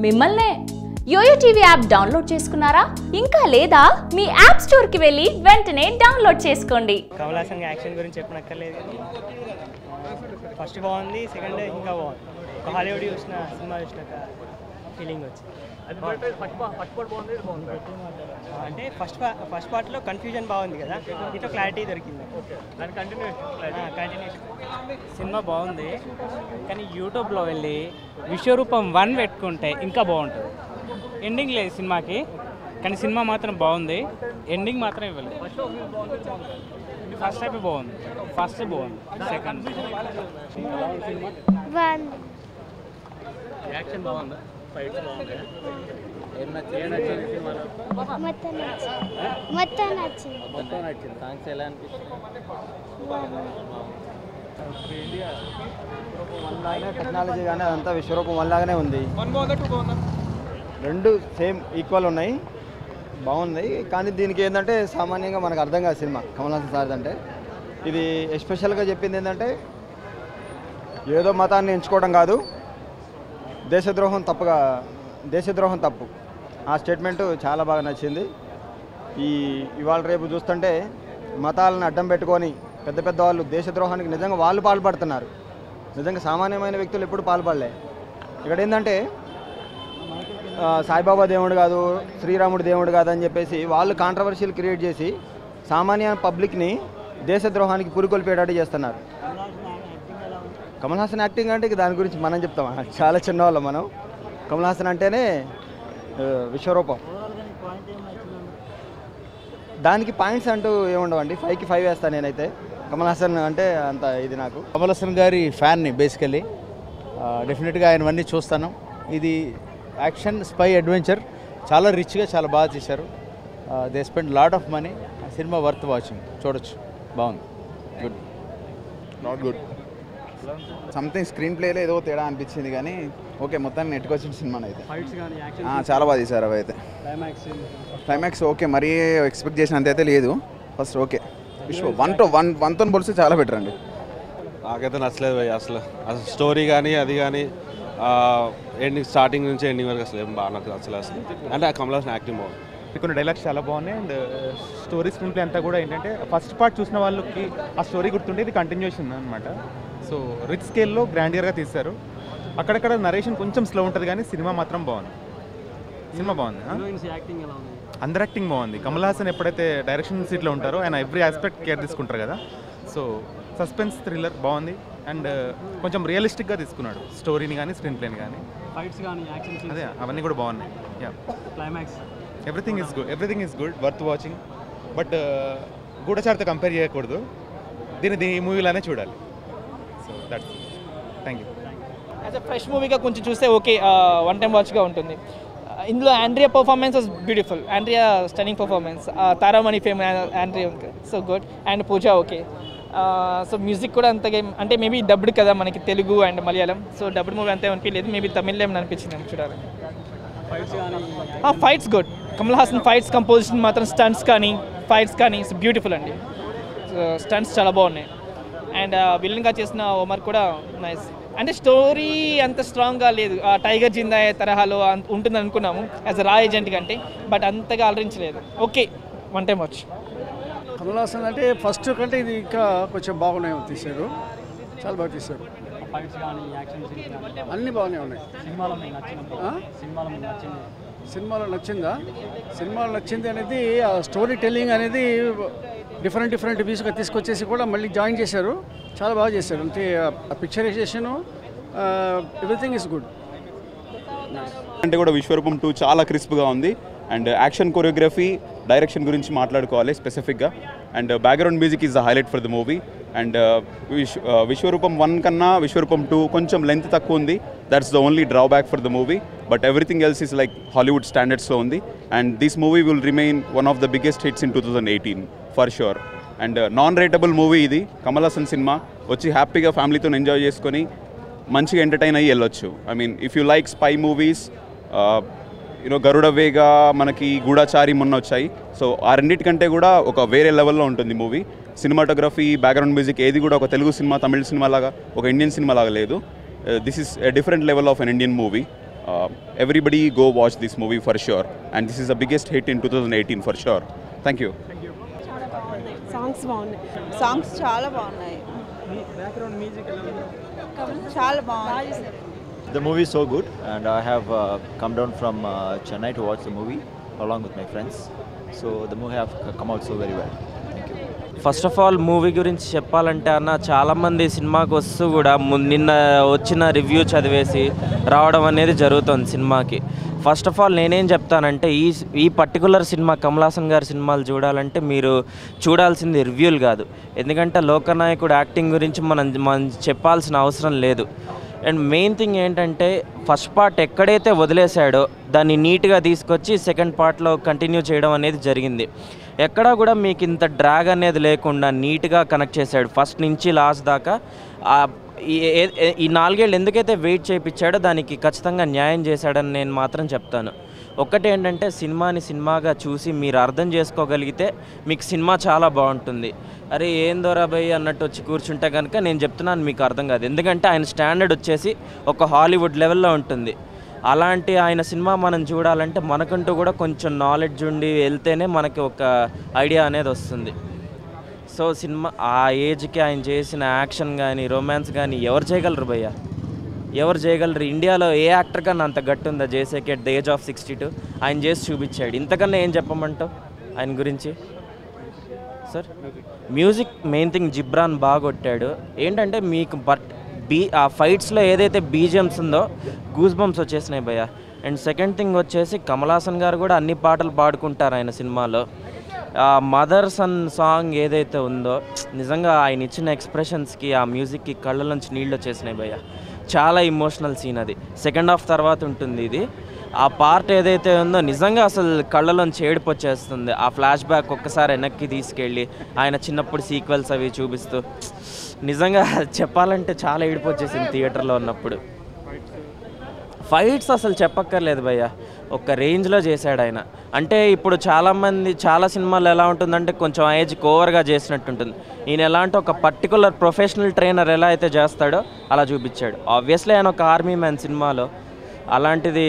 మిమ్మల్నే. Yo-yo TV app download చేసుకున్నారా? ఇంకా లేదా? మీ యాప్ స్టోర్ కి వెళ్ళి వెంటనే డౌన్లోడ్ చేసుకోండి. కమల్ హాసన్ యాక్షన్ గురించి చెప్పనక్కర్లేదు. ఫస్ట్ బాగుంది, సెకండ్ ఇంకా బాగుంది. ఒక హాలీవుడ్ చూసిన సినిమా చూసినాక ఫీలింగ్ వచ్చింది. అంటే ఫస్ట్ పార్ట్లో కన్ఫ్యూజన్ బాగుంది కదా, ఇట్లా క్లారిటీ దొరికింది. కంటిన్యూషన్ సినిమా బాగుంది, కానీ యూట్యూబ్లో వెళ్ళి విశ్వరూపం 1 పెట్టుకుంటే ఇంకా బాగుంటుంది. ఎండింగ్ లేదు సినిమాకి, కానీ సినిమా మాత్రం బాగుంది. ఎండింగ్ మాత్రం ఇవ్వలేదు. ఫస్ట్ అయిపోయి బాగుంది, ఫస్ట్ బాగుంది, సెకండ్ యాక్షన్ బాగుందా? ఫైట్స్ బాగుందా? మొత్తం నచ్చింది. సాంగ్స్ ఎలా అనిపిస్తుంది? టెక్నాలజీ కానీ అదంతా విశ్వరూపం వల్లగానే ఉంది. రెండు సేమ్ ఈక్వల్ ఉన్నాయి, బాగుంది. కానీ దీనికి ఏంటంటే సామాన్యంగా మనకు అర్థం కాదు సినిమా కమల్ హాసన్ సార్ అంటే. ఇది ఎస్పెషల్గా చెప్పింది ఏంటంటే ఏదో మతాన్ని ఎంచుకోవడం కాదు, దేశద్రోహం తప్పు. ఆ స్టేట్మెంటు చాలా బాగా నచ్చింది. ఇవాళ రేపు చూస్తుంటే మతాలను అడ్డం పెట్టుకొని పెద్ద పెద్ద వాళ్ళు దేశద్రోహానికి నిజంగా వాళ్ళు పాల్పడుతున్నారు. నిజంగా సామాన్యమైన వ్యక్తులు ఎప్పుడు పాల్పడలే. ఇక్కడ ఏంటంటే సాయిబాబా దేవుడు కాదు, శ్రీరాముడు దేవుడు కాదు అని చెప్పేసి వాళ్ళు కాంట్రవర్షియల్ క్రియేట్ చేసి సామాన్య పబ్లిక్ని దేశద్రోహానికి పురికొల్పేటట్టు చేస్తున్నారు. కమల్ హాసన్ యాక్టింగ్ అంటే దాని గురించి మనం చెప్తామా? చాలా చిన్నవాళ్ళం మనం. కమల్ హాసన్ అంటేనే విశ్వరూపం. దానికి పాయింట్స్ అంటూ ఏముండవండి, 5కి 5 వేస్తాను నేనైతే. కమల్ హాసన్ అంటే అంత ఇది నాకు. కమల్ హాసన్ గారి ఫ్యాన్ని బేసికలీ. డెఫినెట్గా ఆయనవన్నీ చూస్తాను. ఇది యాక్షన్ స్పై అడ్వెంచర్, చాలా రిచ్గా చాలా బాగా చేశారు. They spend lot of money. Cinema worth watching, చూడొచ్చు, బాగుంది. Good, not good. Something screen ప్లేలో ఏదో తేడా అనిపించింది, కానీ ఓకే, మొత్తాన్ని నెట్టుకొచ్చిన సినిమాని అయితే చాలా బాగా తీశారు. అవి అయితే క్లైమాక్స్ ఓకే, మరీ ఎక్స్పెక్ట్ చేసినంత అయితే లేదు. ఫస్ట్ ఓకే, వన్తో పోలిస్తే చాలా బెటర్ అండి. నాకైతే నచ్చలేదు భయ్ అసలు స్టోరీ కానీ అది కానీ ఎండింగ్ స్టార్టింగ్ నుంచి ఎండింగ్ వరకు అసలు ఏం బాగా నాకు నచ్చలేదు అసలు. అంటే ఆ కమల్ హాసన్ యాక్టింగ్ బాగుంది. కొన్ని డైలాగ్స్ చాలా బాగున్నాయి. అండ్ స్టోరీ స్క్రీన్ ప్లే అంతా కూడా ఏంటంటే ఫస్ట్ పార్ట్ చూసిన వాళ్ళకి ఆ స్టోరీ గుర్తుంటే ఇది కంటిన్యూషన్ అనమాట. సో రిచ్ స్కేల్లో గ్రాండియర్గా తీశారు. అక్కడక్కడ నరేషన్ కొంచెం స్లో ఉంటుంది, కానీ సినిమా మాత్రం బాగుంది. సినిమా బాగుంది, అందరు యాక్టింగ్ బాగుంది. కమల్ హాసన్ ఎప్పుడైతే డైరెక్షన్ సీట్లో ఉంటారో ఆయన ఎవ్రీ ఆస్పెక్ట్ కేర్ తీసుకుంటారు కదా. సో సస్పెన్స్ థ్రిల్లర్ బాగుంది. అండ్ కొంచెం రియలిస్టిక్గా తీసుకున్నాడు స్టోరీని కానీ స్క్రీన్ ప్లేని కానీ. అదే అవన్నీ కూడా బాగున్నాయి. Climax everything is good, worth watching. But గూఢచారితో కంపేర్ చేయకూడదు, దీన్ని మూవీలోనే చూడాలి. So that's thank you. As a fresh మూవీగా కొంచెం చూస్తే ఓకే, వన్ టైం వాచ్గా ఉంటుంది. ఇందులో Andrea performance was beautiful. Andrea stunning performance. Taramani fame Andrea so good. And Pooja okay. So music కూడా అంతగా అంటే మేబీ డబ్డ్ కదా మనకి Telugu and Malayalam. So dubbed movie అంతే అనిపించలేదు, మేబీ తమిళ్లో ఏమైనా అనిపించింది చూడాలి. Fights good. Kamal Haasan fights composition మాత్రం స్టంట్స్ కానీ ఫైట్స్ కానీ ఇట్స్ బ్యూటిఫుల్ అండి. స్టంట్స్ చాలా బాగున్నాయి. అండ్ విలన్గా చేసిన ఒమర్ కూడా నైస్. అంటే స్టోరీ అంత స్ట్రాంగ్గా లేదు, టైగర్ జిందా తరహాలో ఉంటుంది అనుకున్నాము యాజ్ అ రా ఏజెంట్ కంటే, బట్ అంతగా అలరించలేదు. Okay, one time watch. Kamal Haasan అంటే ఫస్ట్ కంటే ఇది ఇంకా కొంచెం బాగున్నాయి తీశారు, చాలా బాగా తీశారు. అన్నీ బాగానే ఉన్నాయి. సినిమాలో నచ్చింది అనేది ఆ స్టోరీ టెల్లింగ్ అనేది డిఫరెంట్ వ్యూస్గా తీసుకొచ్చేసి కూడా మళ్ళీ జాయిన్ చేశారు, చాలా బాగా చేశారు. అంటే ఆ పిక్చరైజేషను ఎవ్రీథింగ్ ఈస్ గుడ్. అంటే కూడా విశ్వరూపం 2 చాలా క్రిస్ప్గా ఉంది. అండ్ యాక్షన్ కొరియోగ్రఫీ డైరెక్షన్ గురించి మాట్లాడుకోవాలి స్పెసిఫిక్గా. And background music is the highlight for the movie. And Vishwaroopam 1 కన్నా విశ్వరూపం 2 కొంచెం లెంత్ తక్కువ ఉంది. That's the only drawback for the movie. But everything else is like Hollywood స్టాండర్డ్స్లో ఉంది. And this movie will remain one of the biggest hits in 2018 for sure. And non ratable movie ఇది. Kamal Haasan cinema వచ్చి హ్యాపీగా ఫ్యామిలీతో enjoy చేసుకొని మంచిగా entertain అయ్యి వెళ్ళొచ్చు. I mean if you like spy movies, Garuda Vega, మనకి గూఢచారి మొన్న వచ్చాయి. సో ఆ రెండింటికంటే కూడా ఒక వేరే లెవెల్లో ఉంటుంది మూవీ. సినిమాటోగ్రఫీ, బ్యాక్గ్రౌండ్ మ్యూజిక్ ఏది కూడా ఒక తెలుగు సినిమా, తమిళ సినిమా లాగా, ఒక ఇండియన్ సినిమా లాగా లేదు. This is a different level of an Indian movie. Everybody go watch this movie for sure. And this is the biggest hit in 2018 for sure. Thank you. Songs బాగున్నాయి. Songs చాలా బాగున్నాయి. చాలా బాగుంది. The movie is so good, and I have come down from Chennai to watch the movie along with my friends. So the movie have come out so very well. Thank you. First of all movie గురించి చెప్పాలంటే అన్న చాలామంది సినిమాకి వస్తూ కూడా నిన్న వచ్చిన review చదివేసి రావడం అనేది జరుగుతుంది సినిమాకి. ఫస్ట్ ఆఫ్ ఆల్ నేనేం చెప్తానంటే ఈ పర్టికులర్ సినిమా కమల్ హాసన్ గారి సినిమాలు చూడాలంటే మీరు చూడాల్సింది రివ్యూలు కాదు. ఎందుకంటే లోకనాయకుడు యాక్టింగ్ గురించి మనం చెప్పాల్సిన అవసరం లేదు. అండ్ మెయిన్ థింగ్ ఏంటంటే ఫస్ట్ పార్ట్ ఎక్కడైతే వదిలేశాడో దాన్ని నీట్గా తీసుకొచ్చి సెకండ్ పార్ట్లో కంటిన్యూ చేయడం అనేది జరిగింది. ఎక్కడా కూడా మీకు ఇంత డ్రాగ్ అనేది లేకుండా నీట్గా కనెక్ట్ చేశాడు ఫస్ట్ నుంచి లాస్ట్ దాకా. ఈ 4 ఏళ్ళు ఎందుకైతే వెయిట్ చేయించాడో దానికి ఖచ్చితంగా న్యాయం చేశాడని నేను మాత్రం చెప్తాను. ఒక్కటి ఏంటంటే సినిమాని సినిమాగా చూసి మీరు అర్థం చేసుకోగలిగితే మీకు సినిమా చాలా బాగుంటుంది. అరే ఏం దొరా భయ్ అన్నట్టు వచ్చి కూర్చుంటే కనుక నేను చెప్తున్నాను మీకు అర్థం కాదు. ఎందుకంటే ఆయన స్టాండర్డ్ వచ్చేసి ఒక హాలీవుడ్ లెవెల్లో ఉంటుంది. అలాంటి ఆయన సినిమా మనం చూడాలంటే మనకంటూ కూడా కొంచెం నాలెడ్జ్ ఉండి వెళ్తేనే మనకి ఒక ఐడియా అనేది వస్తుంది. సో సినిమా ఆ ఏజ్కి ఆయన చేసిన యాక్షన్ కానీ రొమాన్స్ కానీ ఎవరు చేయగలరు భయ్య? ఎవరు చేయగలరు? ఇండియాలో ఏ యాక్టర్ కన్నా అంత గట్టి ఉందా? జేసేకి అట్ ద ఏజ్ ఆఫ్ 62 ఆయన చేసి చూపించాడు. ఇంతకన్నా ఏం చెప్పమంటావు ఆయన గురించి sir? Music main thing Ghibran బాగా కొట్టాడు. ఏంటంటే మీకు ఆ ఫైట్స్లో ఏదైతే బీజిఎమ్స్ ఉందో గూస్ బంప్స్ వచ్చేసినాయి భయ్య. అండ్ సెకండ్ థింగ్ వచ్చేసి కమల్ హాసన్ గారు కూడా అన్ని పాటలు పాడుకుంటారు ఆయన సినిమాలో. మదర్ సన్ సాంగ్ ఏదైతే ఉందో నిజంగా ఆయన ఇచ్చిన ఎక్స్ప్రెషన్స్కి ఆ మ్యూజిక్కి కళ్ళలోంచి నీళ్ళు వచ్చేసినాయి భయ్య. చాలా ఇమోషనల్ సీన్ అది. సెకండ్ హాఫ్ తర్వాత ఉంటుంది ఇది. ఆ పార్ట్ ఏదైతే ఉందో నిజంగా అసలు కళ్ళలోంచి ఏడుపు వచ్చేస్తుంది. ఆ ఫ్లాష్ బ్యాక్ ఒక్కసారి వెనక్కి తీసుకెళ్ళి ఆయన చిన్నప్పుడు సీక్వెల్స్ అవి చూపిస్తూ నిజంగా చెప్పాలంటే చాలా ఏడుపు వచ్చేసింది థియేటర్లో ఉన్నప్పుడు. ఫైట్స్ అసలు చెప్పక్కర్లేదు భయ్య, ఒక రేంజ్లో చేశాడు ఆయన. అంటే ఇప్పుడు చాలా సినిమాలు ఎలా ఉంటుందంటే కొంచెం ఏజ్కి ఓవర్గా చేసినట్టు ఉంటుంది. ఈయన ఎలా అంటే ఒక పర్టికులర్ ప్రొఫెషనల్ ట్రైనర్ ఎలా అయితే చేస్తాడో అలా చూపించాడు. ఆబ్వియస్లీ ఆయన ఒక ఆర్మీ మ్యాన్ సినిమాలో. అలాంటిది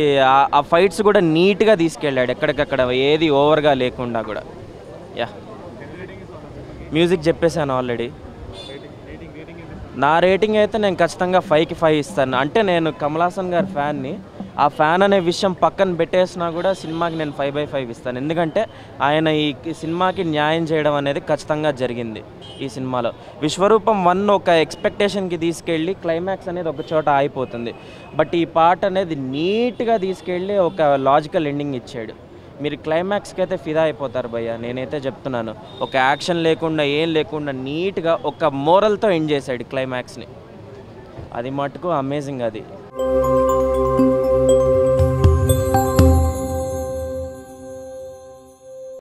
ఆ ఫైట్స్ కూడా నీట్గా తీసుకెళ్ళాడు, ఎక్కడికక్కడ ఏది ఓవర్గా లేకుండా కూడా. యా మ్యూజిక్ చెప్పేశాను ఆల్రెడీ. నా రేటింగ్ అయితే నేను ఖచ్చితంగా 5కి 5 ఇస్తాను. అంటే నేను కమల్ హాసన్ గారి ఫ్యాన్ని. ఆ ఫ్యాన్ అనే విషయం పక్కన పెట్టేసినా కూడా సినిమాకి నేను 5/5 ఇస్తాను. ఎందుకంటే ఆయన ఈ సినిమాకి న్యాయం చేయడం అనేది ఖచ్చితంగా జరిగింది ఈ సినిమాలో. విశ్వరూపం 1 ఒక ఎక్స్పెక్టేషన్కి తీసుకెళ్ళి క్లైమాక్స్ అనేది ఒక చోట ఆగిపోతుంది. బట్ ఈ పార్ట్ అనేది నీట్గా తీసుకెళ్ళి ఒక లాజికల్ ఎండింగ్ ఇచ్చాడు. మీరు క్లైమాక్స్కి అయితే ఫిదా అయిపోతారు భయ్య, నేనైతే చెప్తున్నాను. ఒక యాక్షన్ లేకుండా ఏం లేకుండా నీట్గా ఒక మోరల్తో ఎండ్ చేశాడు క్లైమాక్స్ని. అది మటుకు అమేజింగ్ అది.